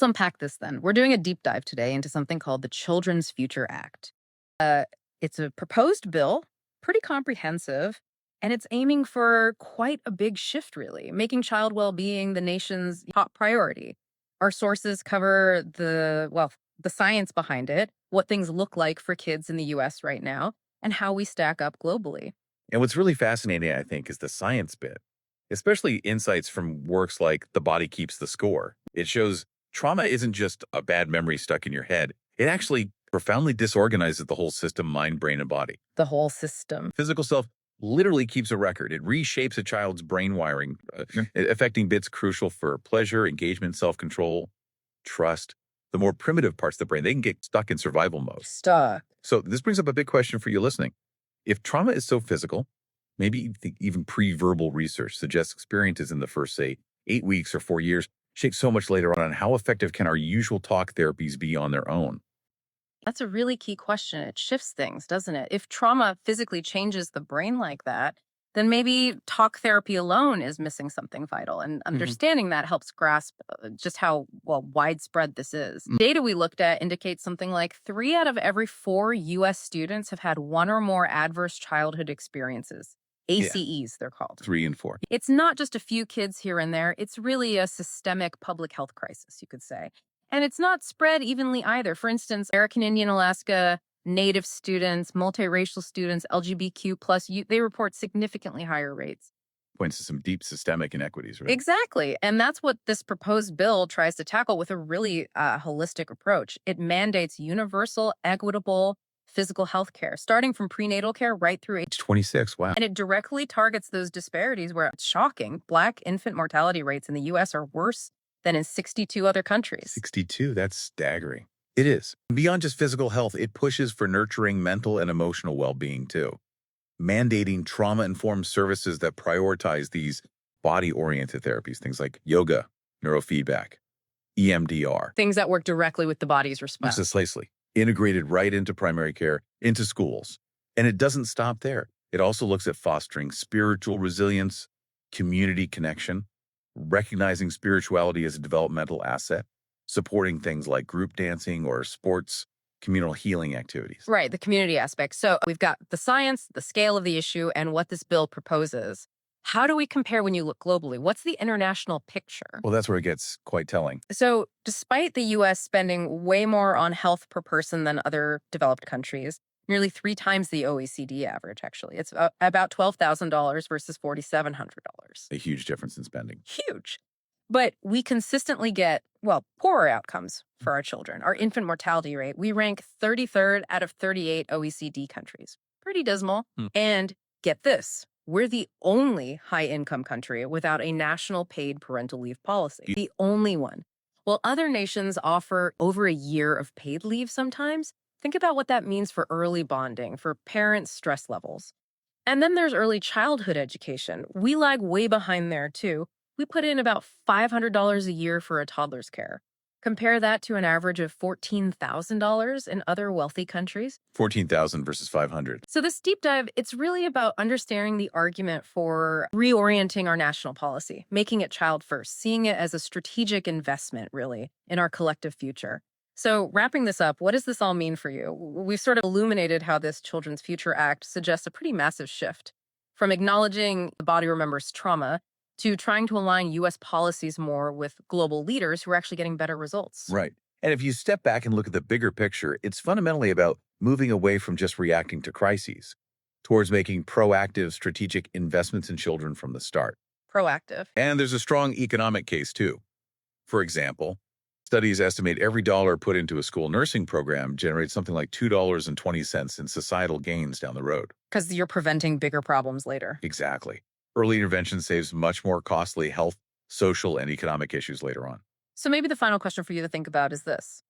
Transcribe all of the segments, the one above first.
Let's unpack this then. We're doing a deep dive today into something called the Children's Future Act. Uh, it's a proposed bill, pretty comprehensive, and it's aiming for quite a big shift, really, making child well being the nation's top priority. Our sources cover the science behind it, what things look like for kids in the US right now, and how we stack up globally. And what's really fascinating, I think, is the science bit, especially insights from works like The Body Keeps the Score. It shows trauma isn't just a bad memory stuck in your head, it actually profoundly disorganizes the whole system mind, brain, and body. The whole system. Physical self literally keeps a record. It reshapes a child's brain wiring, affecting bits crucial for pleasure, engagement, self control, trust. The more primitive parts of the brain, they can get stuck in survival mode. Stuck. So, this brings up a big question for you listening. If trauma is so physical, maybe even pre-verbal research suggests experiences in the first, say, 8 weeks or 4 years shape so much later on how effective can our usual talk therapies be on their own? That's a really key question. It shifts things, doesn't it? If trauma physically changes the brain like that, then maybe talk therapy alone is missing something vital. And Mhm. understanding that helps grasp just how widespread this is. Mm. Data we looked at indicates something like 3 out of every 4 US students have had one or more adverse childhood experiences. Yeah, ACEs, they're called. 3 and 4. It's not just a few kids here and there. It's really a systemic public health crisis, you could say. And it's not spread evenly either. For instance, American Indian Alaska Native students, multiracial students, LGBTQ plus, they report significantly higher rates. Points to some deep systemic inequities, right? Exactly. And that's what this proposed bill tries to tackle with a really holistic approach. It mandates universal, equitable physical health care, starting from prenatal care right through age. It's 26. Wow. And it directly targets those disparities where it's shocking. Black infant mortality rates in the US are worse than in 62 other countries. 62. That's staggering. It is. Beyond just physical health, it pushes for nurturing mental and emotional well-being too, mandating trauma-informed services that prioritize these body-oriented therapies, things like yoga, neurofeedback, EMDR. Things that work directly with the body's response. Precisely. Integrated right into primary care, into schools. And it doesn't stop there. It also looks at fostering spiritual resilience, community connection, recognizing spirituality as a developmental asset, supporting things like group dancing or sports, communal healing activities. Right, the community aspect. So we've got the science, the scale of the issue, and what this bill proposes. How do we compare when you look globally? What's the international picture? Well, that's where it gets quite telling. So, despite the US spending way more on health per person than other developed countries, nearly 3 times the OECD average, actually, it's about $12,000 versus $4,700. A huge difference in spending. Huge. But we consistently get, poorer outcomes for our children. Our infant mortality rate, we rank 33rd out of 38 OECD countries. Pretty dismal. Hmm. And get this, we're the only high-income country without a national paid parental leave policy. The only one. While other nations offer over a year of paid leave sometimes, think about what that means for early bonding, for parents' stress levels. And then there's early childhood education. We lag way behind there, too. We put in about $500 a year for a toddler's care. Compare that to an average of $14,000 in other wealthy countries. 14,000 versus 500. So this deep dive, it's really about understanding the argument for reorienting our national policy, making it child first, seeing it as a strategic investment, really, in our collective future. So wrapping this up, what does this all mean for you? We've sort of illuminated how this Children's Future Act suggests a pretty massive shift from acknowledging the body remembers trauma to trying to align U.S. policies more with global leaders who are actually getting better results. Right. And if you step back and look at the bigger picture, it's fundamentally about moving away from just reacting to crises towards making proactive, strategic investments in children from the start. Proactive. And there's a strong economic case, too. For example, studies estimate every dollar put into a school nursing program generates something like $2.20 in societal gains down the road. Because you're preventing bigger problems later. Exactly. Early intervention saves much more costly health, social, and economic issues later on. So maybe the final question for you to think about is this.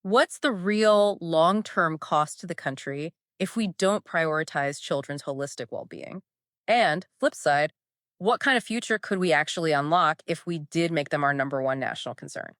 What's the real long-term cost to the country if we don't prioritize children's holistic well-being? And flip side, what kind of future could we actually unlock if we did make them our #1 national concern?